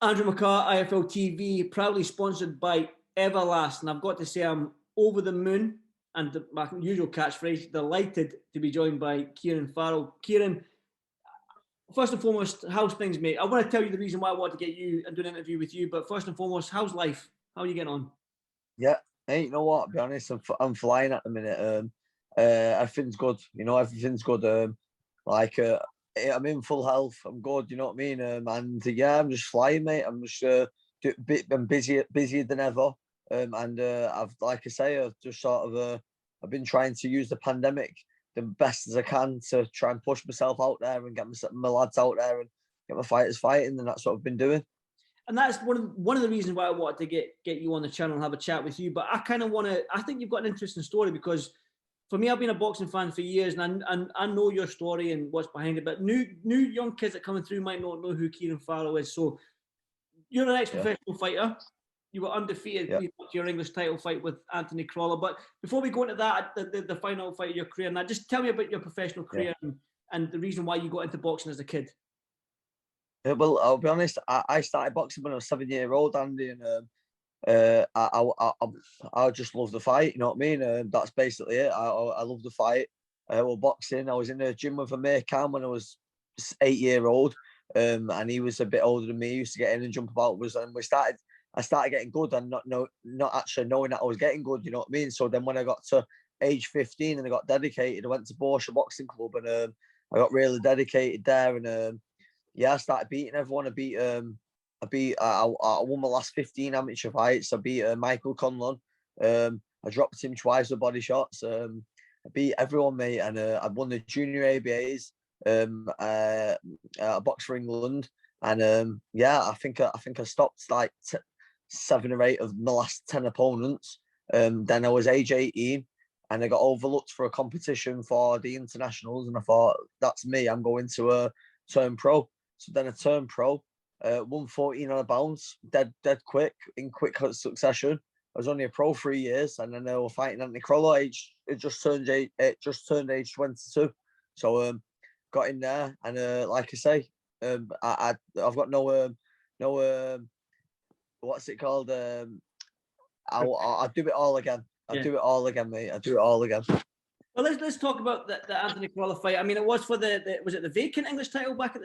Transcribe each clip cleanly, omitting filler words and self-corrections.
Andrew McCART, IFL TV, proudly sponsored by Everlast. And I've got to say, I'm over the moon and my usual catchphrase, delighted to be joined by Kieran Farrell. Kieran, first and foremost, how's things, mate? I want to tell you the reason why I want to get you and do an interview with you, but first and foremost, how's life? How are you getting on? Yeah, hey, you know what? To be honest, I'm flying at the minute. Everything's good. Everything's good. I'm in full health. I'm good. You know what I mean? And yeah, I'm just flying, mate. I'm busier than ever. Like I say, I've just I've been trying to use the pandemic the best as I can to try and push myself out there and get my lads out there and get my fighters fighting, and that's what I've been doing. And that's one of the reasons why I wanted to get you on the channel and have a chat with you. But I kind of want to. I think you've got an interesting story because for me, I've been a boxing fan for years, and I know your story and what's behind it. But new young kids that coming through might not know who Kieran Farrell is. So you're an ex-professional fighter. You were undefeated to your English title fight with Anthony Crolla. But before we go into that, the final fight of your career, now just tell me about your professional career and the reason why you got into boxing as a kid. Well, I'll be honest. I started boxing when I was 7-year-old, Andy, and I just love the fight. You know what I mean? That's basically it. I love the fight. Well, boxing. I was in the gym with a McCART when I was 8-year-old, and he was a bit older than me. He used to get in and jump about. I started getting good and not actually knowing that I was getting good. You know what I mean? So then when I got to age 15 and I got dedicated, I went to Borsha Boxing Club and I got really dedicated there and. I started beating everyone. I won my last 15 amateur fights. I beat Michael Conlon. I dropped him twice with body shots. I beat everyone, mate, and I won the junior ABAs. I boxed for England, and I think I stopped like 7 or 8 of my last 10 opponents. Then I was age 18, and I got overlooked for a competition for the internationals, and I thought that's me. I'm going to turn pro. So then I turned pro, won 14 on a bounce, dead quick, in quick succession. I was only a pro 3 years, and then I was fighting Anthony Crolla. It just turned age 22. So got in there, and like I say, I've got no what's it called? I do it all again. Do it all again, mate. I do it all again. Well, let's talk about the Anthony Crolla fight. I mean, it was for was it the vacant English title back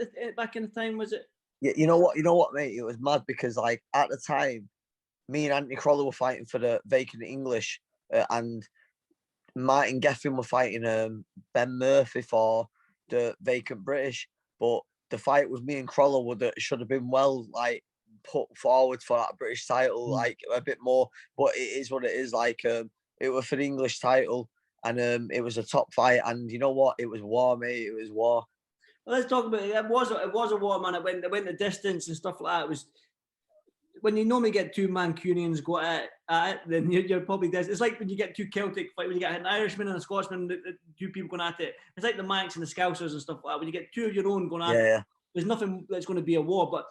in the time? Was it? Yeah, you know what, mate. It was mad because like at the time, me and Anthony Crolla were fighting for the vacant English, and Martin Geffin were fighting Ben Murphy for the vacant British. But the fight with me and Crolla should have been like put forward for that British title, like a bit more. But it is what it is. Like it was for the English title. And it was a top fight, and you know what? It was war, mate. It was war. Well, let's talk about it. It was a war, man. It went the distance and stuff like that. It was when you normally get 2 Mancunians go at it, then you're probably this. It's like when you get 2 Celtic fight, when you get an Irishman and a Scotsman, 2 people going at it. It's like the Manx and the Scousers and stuff like that. When you get 2 of your own going at it, there's nothing that's going to be a war. But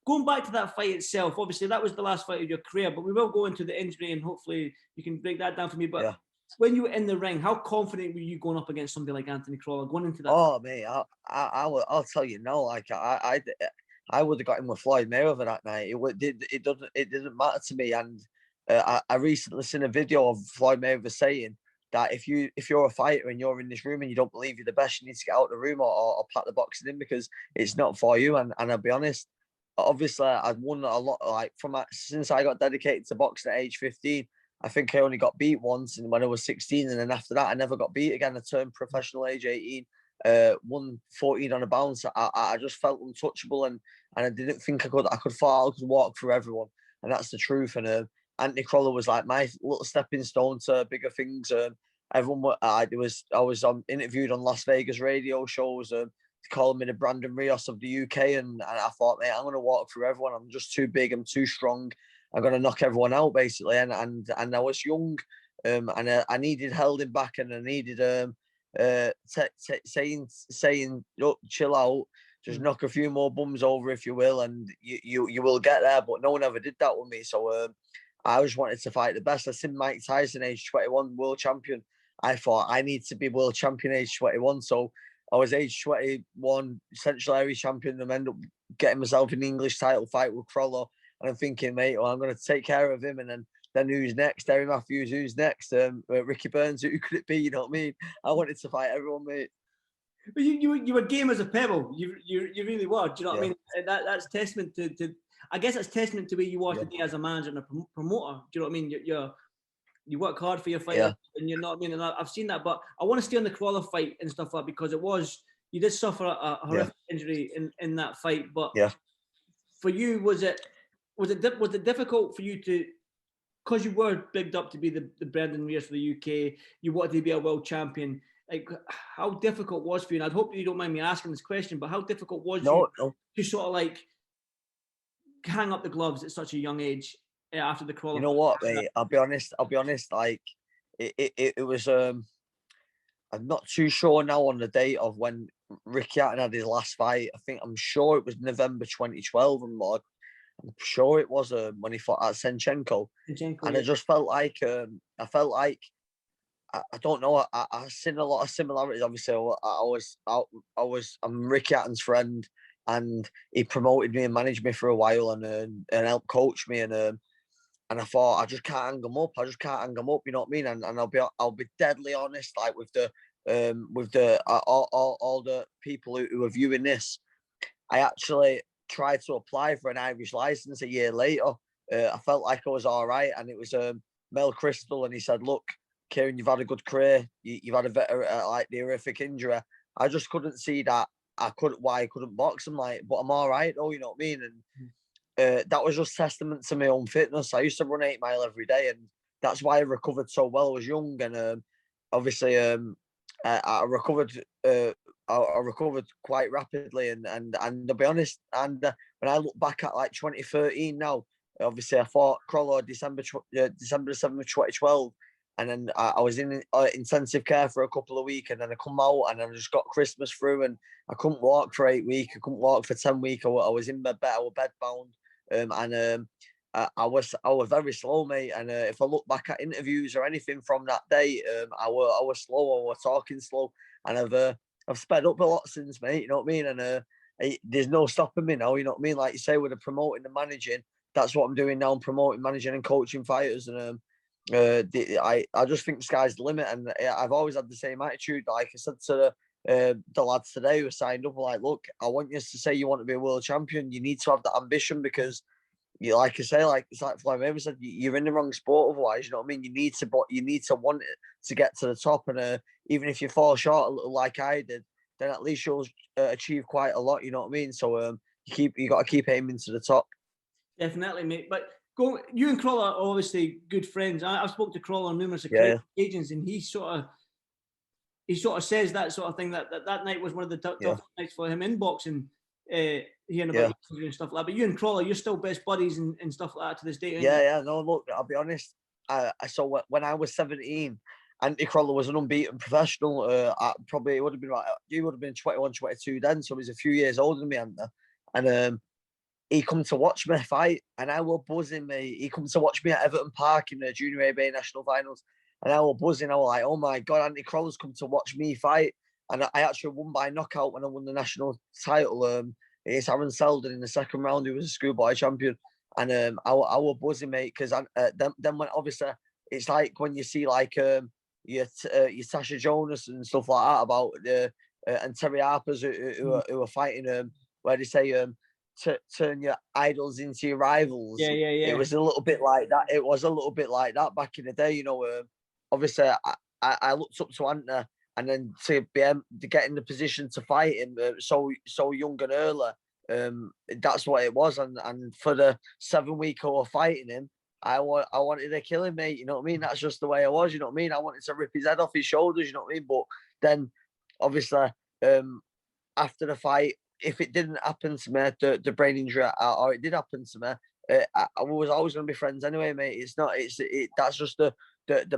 going back to that fight itself, obviously that was the last fight of your career. But we will go into the injury, and hopefully you can break that down for me. But when you were in the ring, how confident were you going up against somebody like Anthony Crolla going into that? Oh, mate, I'll tell you no. Like I would have got him with Floyd Mayweather that night. It didn't matter to me. And I recently seen a video of Floyd Mayweather saying that if you're a fighter and you're in this room and you don't believe you're the best, you need to get out of the room or pack the boxing in because it's not for you. And I'll be honest, obviously I'd won a lot. Like since I got dedicated to boxing at age 15. I think I only got beat once and when I was 16, and then after that I never got beat again. I turned professional age 18, won 14 on a bounce. I just felt untouchable, and I didn't think I could fall, I could walk through everyone, and that's the truth. And Anthony Crolla was like my little stepping stone to bigger things. Everyone, I was interviewed on Las Vegas radio shows. Calling me the Brandon Rios of the UK, and I thought, mate, I'm going to walk through everyone. I'm just too big. I'm too strong. I'm going to knock everyone out, basically. And I was young, and I needed holding back, and I needed saying, look, chill out, just knock a few more bums over, if you will, and you will get there. But no one ever did that with me. So I just wanted to fight the best. I seen Mike Tyson, age 21, world champion. I thought I need to be world champion age 21. So I was age 21, Central Area champion, and end up getting myself an English title fight with Crolla. And I'm thinking, mate, well, I'm going to take care of him. And then who's next? Terry Matthews, who's next? Ricky Burns, who could it be? You know what I mean? I wanted to fight everyone, mate. But you were game as a pebble. You really were. Do you know what I mean? That's testament to I guess that's testament to where you are today as a manager and a promoter. Do you know what I mean? You work hard for your fight, and you know what I mean. And I've seen that, but I want to stay on the Crolla fight and stuff like that, because you did suffer a horrific injury in that fight. But for you, was it difficult for you to, because you were bigged up to be the Brendan Rears for the UK, you wanted to be a world champion. Like, how difficult was for you? And I hope you don't mind me asking this question, but how difficult was to sort of like hang up the gloves at such a young age after the Crolla? You know what, mate? I'll be honest. Like, it was. I'm not too sure now on the date of when Ricky Hatton had his last fight. I'm sure it was November 2012, and I'm sure it was when he fought at Senchenko. And I just felt like I don't know. I seen a lot of similarities. Obviously, I'm Ricky Hatton's friend, and he promoted me and managed me for a while, and helped coach me, and I thought, I just can't hang him up. You know what I mean? And I'll be deadly honest, like with the all the people who are viewing this. I actually tried to apply for an Irish license a year later. I felt like I was all right, and it was Mel Crystal, and he said, "Look, Kieran, you've had a good career. You've had like the horrific injury. I just couldn't see that why I couldn't box. I'm like, but I'm all right, though. You know what I mean?" And that was just testament to my own fitness. I used to run 8 mile every day, and that's why I recovered so well. I was young, and obviously, I recovered. I recovered quite rapidly, and to be honest, and when I look back at like 2013 now, obviously I fought Crolla December 7th, 2012. And then I was in intensive care for a couple of weeks, and then I come out and I just got Christmas through, and I couldn't walk for 8 weeks. I couldn't walk for 10 weeks. I was in my bed. I was bedbound, I was very slow, mate. And if I look back at interviews or anything from that day, I was slow. I was talking slow, and I've sped up a lot since, mate. You know what I mean? And there's no stopping me now. You know what I mean? Like you say, with the promoting and managing, that's what I'm doing now. I'm promoting, managing, and coaching fighters, and I just think the sky's the limit, and I've always had the same attitude. Like I said to the lads today who signed up, like, look, I want you to say you want to be a world champion. You need to have that ambition, because you, like I say, like it's like Floyd Mayweather said, you're in the wrong sport otherwise. You know what I mean? You need to want it to get to the top, and even if you fall short a little like I did, then at least you'll achieve quite a lot. You know what I mean? So you got to keep aiming to the top. Definitely, mate. But you and Crolla are obviously good friends. I've spoken to Crolla on numerous occasions, and he sort of says that sort of thing, that night was one of the toughest nights for him in boxing, hearing about you and stuff like that. But you and Crolla, you're still best buddies and stuff like that to this day. No, look, I'll be honest. So when I was 17, Anthony Crolla was an unbeaten professional. Probably he would have been 21, 22 then, so he was a few years older than me, and he come to watch me fight, and I was buzzing, mate. He come to watch me at Everton Park in the Junior ABA National Finals, and I was buzzing. I was like, oh my God, Anthony Crolla's come to watch me fight. And I actually won by knockout when I won the national title against Aaron Selden in the second round, who was a schoolboy champion. And I was buzzing, mate, because then when obviously it's like when you see like your Sasha Jonas and stuff like that about and Terry Harper's who are fighting where they say turn your idols into your rivals. Yeah. It was a little bit like that. It was a little bit like that back in the day, you know. Obviously, I looked up to Anthony, and then to get in the position to fight him so young and early, that's what it was. And for the 7 week I was fighting him, I wanted to kill him, mate. You know what I mean? That's just the way I was. You know what I mean? I wanted to rip his head off his shoulders. You know what I mean? But then, obviously, after the fight, if it didn't happen to me, the brain injury, or it did happen to me, I was always going to be friends anyway, mate. It's not. That's just the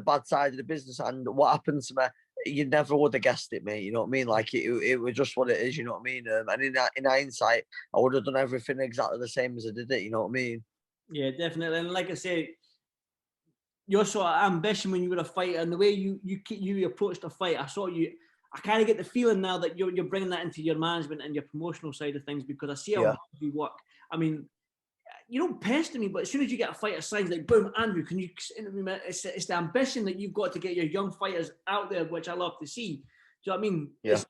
bad side of the business. And what happened to me, you never would have guessed it, mate. You know what I mean? Like it was just what it is. You know what I mean? And in hindsight, I would have done everything exactly the same as I did it. You know what I mean? Yeah, definitely. And like I say, your sort of ambition when you were a fighter and the way you approached a fight, I saw you. I kind of get the feeling now that you're bringing that into your management and your promotional side of things, because I see how you work. I mean, you don't pester me, but as soon as you get a fighter signed, like, boom, Andrew, can you interview me? It's the ambition that you've got to get your young fighters out there, which I love to see. Do you know what I mean? Yeah.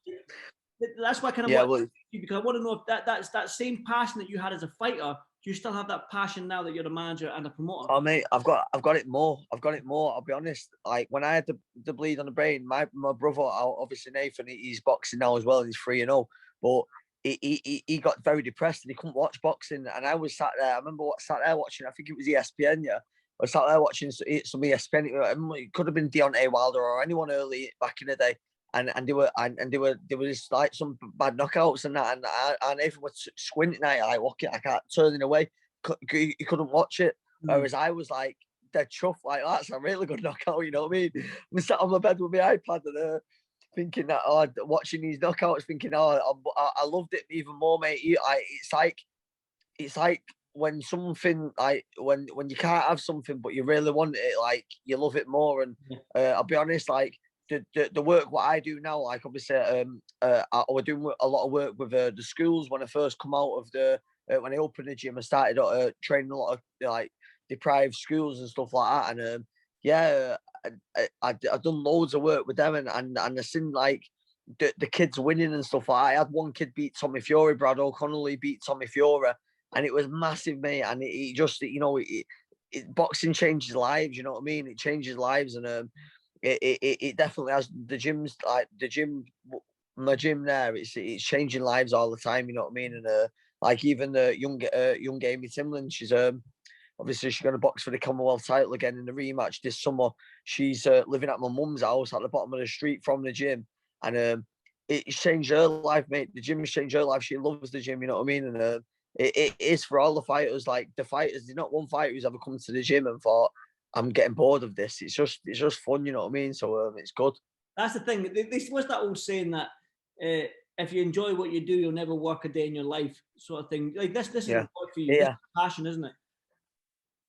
That's why I kind of want you, because I want to know if that's that same passion that you had as a fighter. Do you still have that passion now that you're a manager and a promoter? Oh mate, I've got it more. I've got it more. I'll be honest. Like when I had the bleed on the brain, my brother, obviously Nathan, he's boxing now as well, and he's 3-0. But he got very depressed and he couldn't watch boxing. And I was sat there. I remember sat there watching. I think it was ESPN. Yeah, I was sat there watching some ESPN. It could have been Deontay Wilder or anyone early back in the day. And there were just like some bad knockouts and that. And Nathan was squinting at it, like, look, I can't turning away. He couldn't watch it. Whereas I was like dead chuffed, like that's a really good knockout. You know what I mean? I'm sat on my bed with my iPad and thinking that, watching these knockouts, thinking, I loved it even more, mate. It's like when something, like when you can't have something but you really want it, like you love it more. And I'll be honest, like the work what I do now, like obviously I was doing a lot of work with the schools when I first come out of when I opened the gym. I started training a lot of like deprived schools and stuff like that. And I've done loads of work with them, and I seen like the kids winning and stuff like that. I had one kid beat Tommy Fury, Brad O'Connell beat Tommy Fury, and it was massive, mate. And it just, you know, boxing changes lives. You know what I mean? It changes lives, and it definitely has. The gym's like my gym there. It's changing lives all the time. You know what I mean? And like even the young Amy Timlin, she's obviously she's going to box for the Commonwealth title again in the rematch this summer. She's living at my mum's house at the bottom of the street from the gym, and it's changed her life, mate. The gym has changed her life. She loves the gym. You know what I mean? And it is for all the fighters. Like the fighters, there's not one fighter who's ever come to the gym and thought, I'm getting bored of this. It's just fun, you know what I mean? So it's good. That's the thing. What's that old saying that if you enjoy what you do, you'll never work a day in your life, sort of thing. Like this is work for you. Yeah. This is passion, isn't it?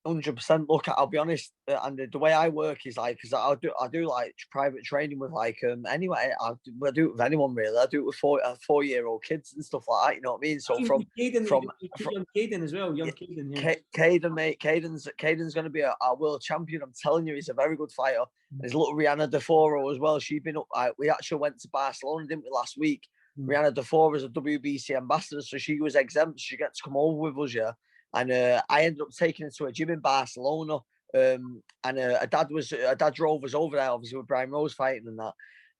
100%. Look, I'll be honest, and the way I work is like, because I do like private training with like anyway, I do it with anyone really. I do it with 4-year-old kids and stuff like that. You know what I mean? So from young Caden as well, young Caden. Yeah. Caden, mate, Caden's going to be a world champion. I'm telling you, he's a very good fighter. There's little Rihanna DeForo as well. She's been up. We actually went to Barcelona, didn't we, last week? Rihanna DeForo is a WBC ambassador, so she was exempt. She gets to come over with us, yeah. And I ended up taking her to a gym in Barcelona. And her dad drove us over there, obviously with Brian Rose fighting and that.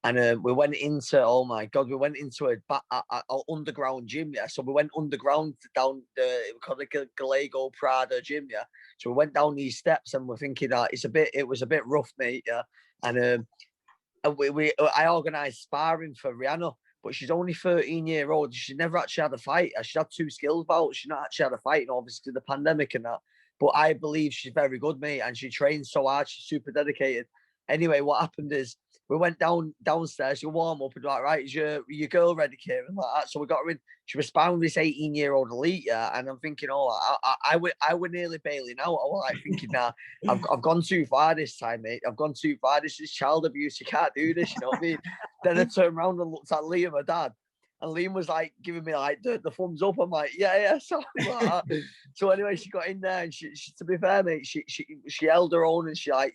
And we went into, oh my God, we went into a underground gym, yeah. So we went underground down we called it Gallego Prada gym, yeah. So we went down these steps and we're thinking that it was a bit rough, mate, yeah. And I organised sparring for Rihanna. But she's only 13-year-old. She's never actually had a fight. She's had 2 skills bouts. She's not actually had a fight, and obviously the pandemic and that. But I believe she's very good, mate, and she trains so hard. She's super dedicated. Anyway, what happened is we went downstairs to warm up and like, right, is your girl ready, Kieran? Like that. So we got her in. She was sparring this 18-year-old elite, yeah, and I'm thinking, I would nearly bailing out. I was like thinking, nah, I've gone too far this time, mate. I've gone too far. This is child abuse. You can't do this. You know what I mean? Then I turned around and looked at Liam, my dad, and Liam was like giving me like the thumbs up. I'm like, yeah, something like that. So anyway, she got in there, and she to be fair, mate, she held her own, and she got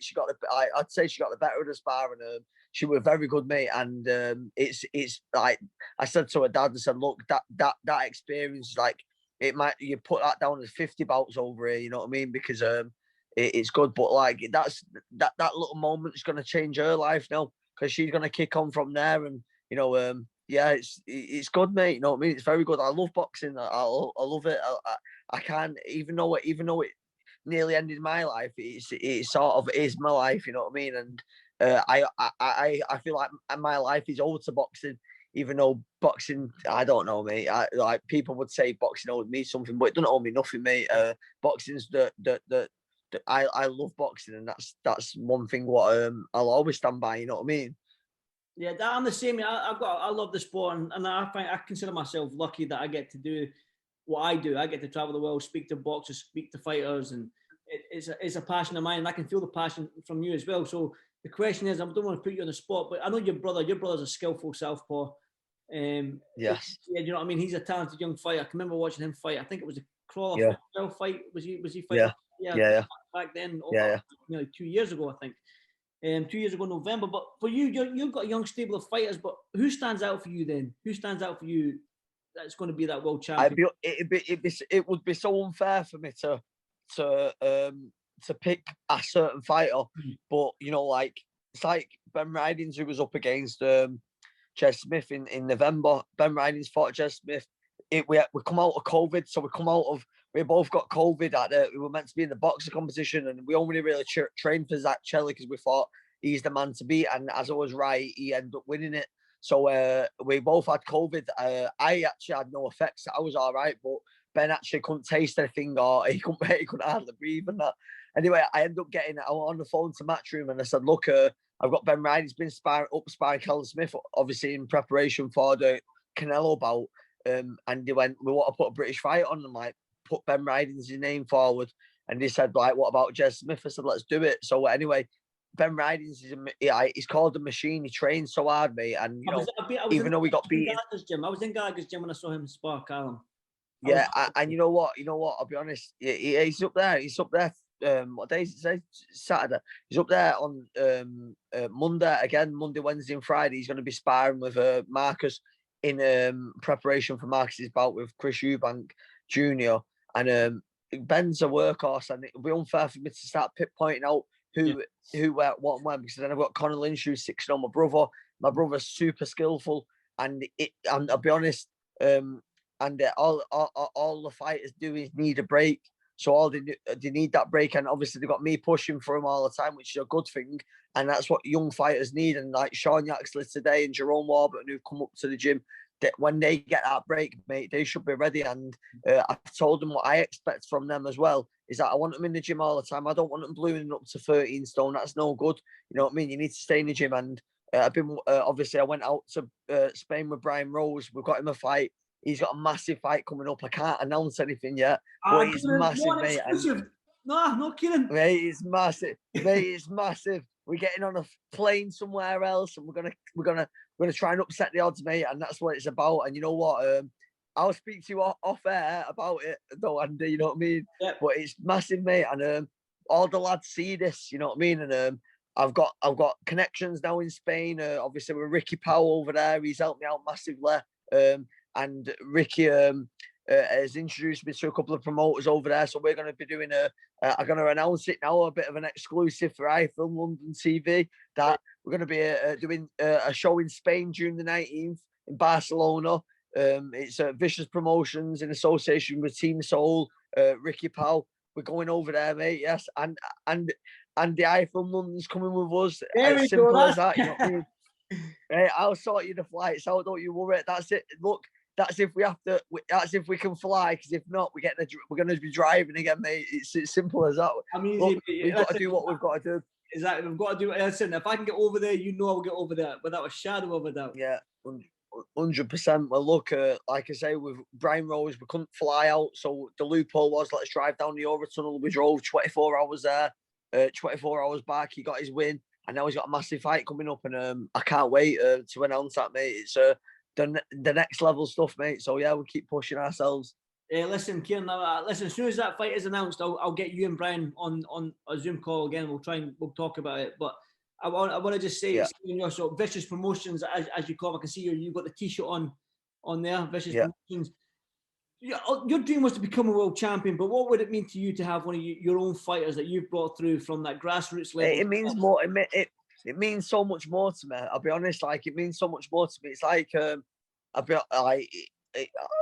I'd say she got the better of the sparring. She was very good, mate, and it's like I said to her dad, I said, look, that experience, like you put that down as 50 bouts over here, you know what I mean? Because it's good, but like that little moment is going to change her life now, because she's going to kick on from there, and you know, yeah, it's good, mate. You know what I mean? It's very good. I love boxing. I love it. I can't, even though it nearly ended my life, it sort of is my life. You know what I mean? And I feel like my life is owed to boxing, even though boxing, I don't know, mate. Like people would say boxing owed me something, but it doesn't owe me nothing, mate. Boxing's I love boxing, and that's one thing what I'll always stand by. You know what I mean? Yeah, I'm the same. I love the sport, and I consider myself lucky that I get to do what I do. I get to travel the world, speak to boxers, speak to fighters, and it's a passion of mine. And I can feel the passion from you as well. So the question is, I don't want to put you on the spot, but I know your brother's a skillful southpaw. Yes. Yeah, you know what I mean? He's a talented young fighter. I can remember watching him fight. I think it was a Crolla fight. Was he fighting? Yeah. Back then, Yeah. nearly 2 years ago, I think. 2 years ago, November. But for you, you've got a young stable of fighters. But who stands out for you then? Who stands out for you that's going to be that world champion? It would be so unfair for me to pick a certain fighter, but you know, like it's like Ben Ridings, who was up against Jez Smith in November. Ben Ridings fought Jez Smith. We come out of COVID, so we both got COVID we were meant to be in the boxer competition, and we only really trained for Zach Chelly because we thought he's the man to beat, and as I was right, he ended up winning it. So we both had COVID. I actually had no effects. I was all right, but Ben actually couldn't taste anything, or he couldn't hardly breathe and that. Anyway, I ended up getting on the phone to Matchroom, and I said, look, I've got Ben Ryan. He's been sparring Callum Smith, obviously in preparation for the Canelo bout. And they went, we want to put a British fight on. And like, put Ben Ryan's name forward. And they said, like, what about Jez Smith? I said, let's do it. So anyway, Ben Ridings he's called the machine. He trains so hard, mate. And you know, even though we got beaten, I was in Gallagher's gym when I saw him spar Callum. Yeah, and you know what? I'll be honest. He's up there. He's up there. What day is it? Saturday. He's up there on Monday again. Monday, Wednesday, and Friday. He's going to be sparring with Marcus in preparation for Marcus's bout with Chris Eubank Jr. And Ben's a workhorse, and it'll be unfair for me to start pointing out who, where, what, and when, because then I've got Conor Lynch who's 6 on my brother. My brother's super skillful, and I'll be honest. And all the fighters do is need a break. So all they need that break, and obviously they've got me pushing for them all the time, which is a good thing. And that's what young fighters need. And like Sean Yaxley today and Jerome Warburton, who've come up to the gym, that when they get that break, mate, they should be ready. And I've told them what I expect from them as well, is that I want them in the gym all the time. I don't want them ballooning up to 13 stone. That's no good. You know what I mean? You need to stay in the gym. And I've been obviously I went out to Spain with Brian Rose. We've got him a fight. He's got a massive fight coming up. I can't announce anything yet, but it's massive, mate. No, Kieran. Mate, it's massive. Mate, it's massive. We're getting on a plane somewhere else, and we're gonna try and upset the odds, mate. And that's what it's about. And you know what? I'll speak to you off air about it, though, Andy. You know what I mean? Yep. But it's massive, mate. And all the lads see this. You know what I mean? And I've got connections now in Spain. Obviously with Ricky Powell over there. He's helped me out massively. And Ricky has introduced me to a couple of promoters over there. So we're going to be doing I'm going to announce it now, a bit of an exclusive for iFilm London TV, that we're going to be doing a show in Spain June the 19th in Barcelona. It's Vicious Promotions in association with Team Soul, Ricky Powell. We're going over there, mate. Yes, and the iFilm London's coming with us. As simple as that. You know what I mean? Hey, I'll sort you the flights out. Don't you worry. That's it. Look, that's if we have to. That's if we can fly. Because if not, we're going to be driving again, mate. It's simple as that. I mean, look, we've got to do what we've got to do. Exactly. We've got to do it. Listen, if I can get over there, you know I'll get over there without a shadow of a doubt. Yeah, 100%. Well, look, like I say, with Brian Rose, we couldn't fly out, so the loophole was let's drive down the Eurotunnel. We drove 24 hours there, 24 hours back. He got his win. And now he's got a massive fight coming up, and I can't wait to announce that, mate. It's the next level stuff, mate. So yeah, we'll keep pushing ourselves. Listen, Kieran. Listen, as soon as that fight is announced, I'll get you and Brian on a Zoom call again. We'll talk about it. But I want to just say, so Vicious Promotions, as you call, I can see you've got the T-shirt on there. Vicious Promotions. Your dream was to become a world champion, but what would it mean to you to have one of your own fighters that you've brought through from that grassroots level? It means more. It means so much more to me. I'll be honest. Like, it means so much more to me. It's like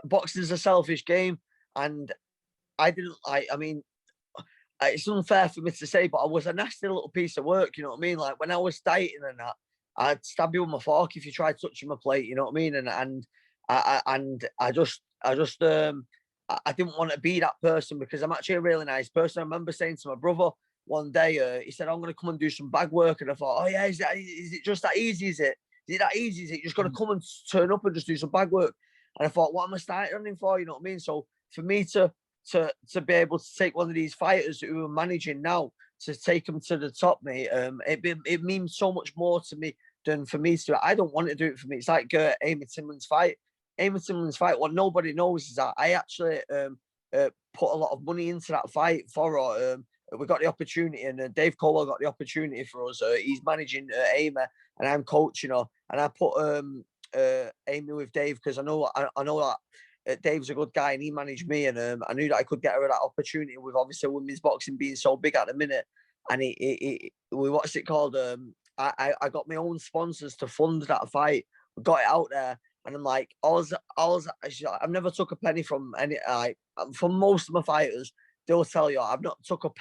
boxing's a selfish game, and I didn't like. I mean, it's unfair for me to say, but I was a nasty little piece of work. You know what I mean? Like when I was dieting and that, I'd stab you with my fork if you tried touching my plate. You know what I mean? And I didn't want to be that person, because I'm actually a really nice person. I remember saying to my brother one day, he said, I'm going to come and do some bag work. And I thought, oh yeah, is it just that easy? Is it that easy? Is it just going to come and turn up and just do some bag work? And I thought, what am I starting running for? You know what I mean? So for me to be able to take one of these fighters who are managing now, to take them to the top, mate. It means so much more to me than for me to do it. I don't want to do it for me. It's like Amy Timlin's fight. Amy Timlin's fight. What nobody knows is that I actually put a lot of money into that fight for her. We got the opportunity, and Dave Cole got the opportunity for us. He's managing Amy, and I'm coaching her. And I put Amy with Dave because I know that Dave's a good guy, and he managed me, and I knew that I could get her that opportunity with obviously women's boxing being so big at the minute. And we what's it called? I got my own sponsors to fund that fight. We got it out there, and I'm like, I've never took a penny from any from most of my fighters. They'll tell you I've not took a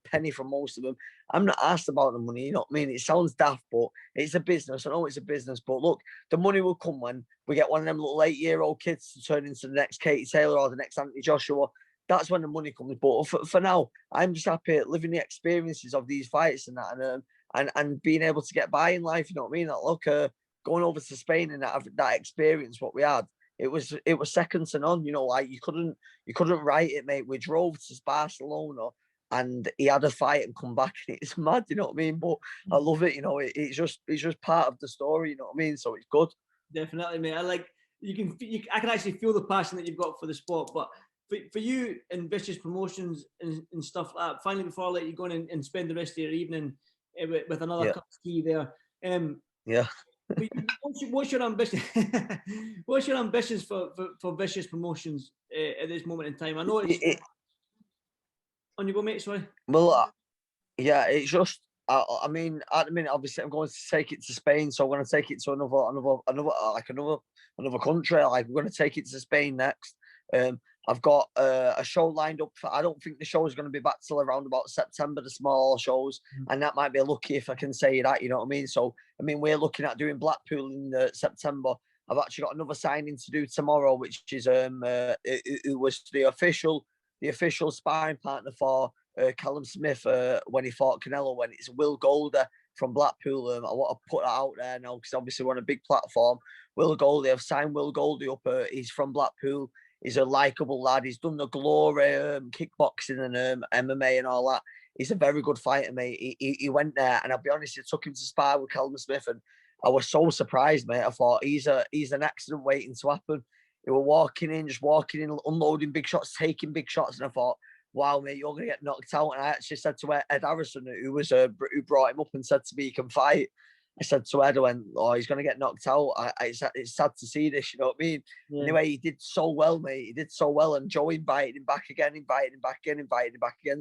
penny from most of them. I'm not asked about the money. You know what I mean? It sounds daft, but it's a business. I know it's a business, but look, the money will come when we get one of them little 8-year-old kids to turn into the next Katie Taylor or the next Anthony Joshua. That's when the money comes. But for now, I'm just happy living the experiences of these fights and that, and being able to get by in life. You know what I mean? Like, look, going over to Spain and that experience, what we had. It was second to none, you know. Like you couldn't write it, mate. We drove to Barcelona, and he had a fight and come back, and it's mad, you know what I mean. But I love it, you know. It's just part of the story, you know what I mean. So it's good. Definitely, mate. I can actually feel the passion that you've got for the sport. But for you and Vicious Promotions and stuff like that, finally, before I let you go in and spend the rest of your evening with another cup of tea there, yeah. What's your ambition? What's your ambitions for Vicious Promotions at this moment in time? I know it's on you go, mate. Sorry. Well, yeah, it's just. I mean, at the minute, obviously, I'm going to take it to Spain, so I'm going to take it to another country. Like, I'm going to take it to Spain next. I've got a show lined up for. I don't think the show is going to be back till around about September, the small shows, and that might be lucky if I can say that. You know what I mean? So, I mean, we're looking at doing Blackpool in September. I've actually got another signing to do tomorrow, which is it was the official sparring partner for Callum Smith when he fought Canelo. When it's Will Golder from Blackpool. I want to put that out there now because obviously we're on a big platform. Will Goldie, I've signed Will Goldie up. He's from Blackpool. He's a likeable lad. He's done the glory, kickboxing and MMA and all that. He's a very good fighter, mate. He went there, and I'll be honest, it took him to spar with Callum Smith, and I was so surprised, mate. I thought he's an accident waiting to happen. He were walking in, unloading big shots, taking big shots, and I thought, wow, mate, you're gonna get knocked out. And I actually said to Ed Harrison, who brought him up and said to me, he can fight. I said to Ed, I went, oh, he's going to get knocked out. It's sad to see this, you know what I mean? Yeah. Anyway, he did so well, mate. He did so well. And Joe invited him back again.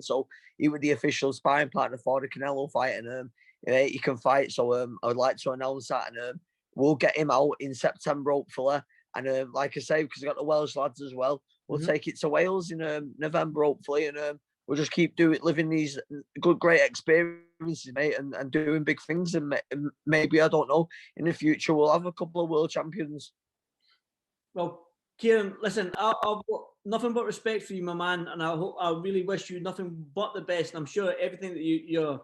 So he was the official sparring partner for the Canelo fight. And he can fight. So I would like to announce that. And we'll get him out in September, hopefully. And like I say, because I got the Welsh lads as well, we'll take it to Wales in November, hopefully. And we'll just keep living these great experiences, mate, and doing big things. And maybe, I don't know, in the future, we'll have a couple of world champions. Well, Kieran, listen, I've got nothing but respect for you, my man. And I really wish you nothing but the best. And I'm sure everything that you're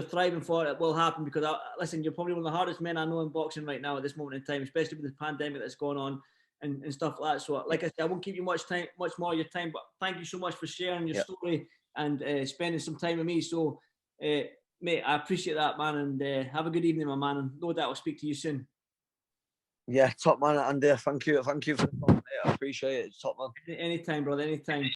thriving for, it will happen because, listen, you're probably one of the hardest men I know in boxing right now at this moment in time, especially with the pandemic that's going on. And stuff like that. So, like I said, I won't keep you much more of your time. But thank you so much for sharing your story and spending some time with me. So, mate, I appreciate that, man. And have a good evening, my man. And no doubt I'll speak to you soon. Yeah, top man, Andy. Thank you for the call, mate. I appreciate it. Top man. Anytime, brother. Anytime.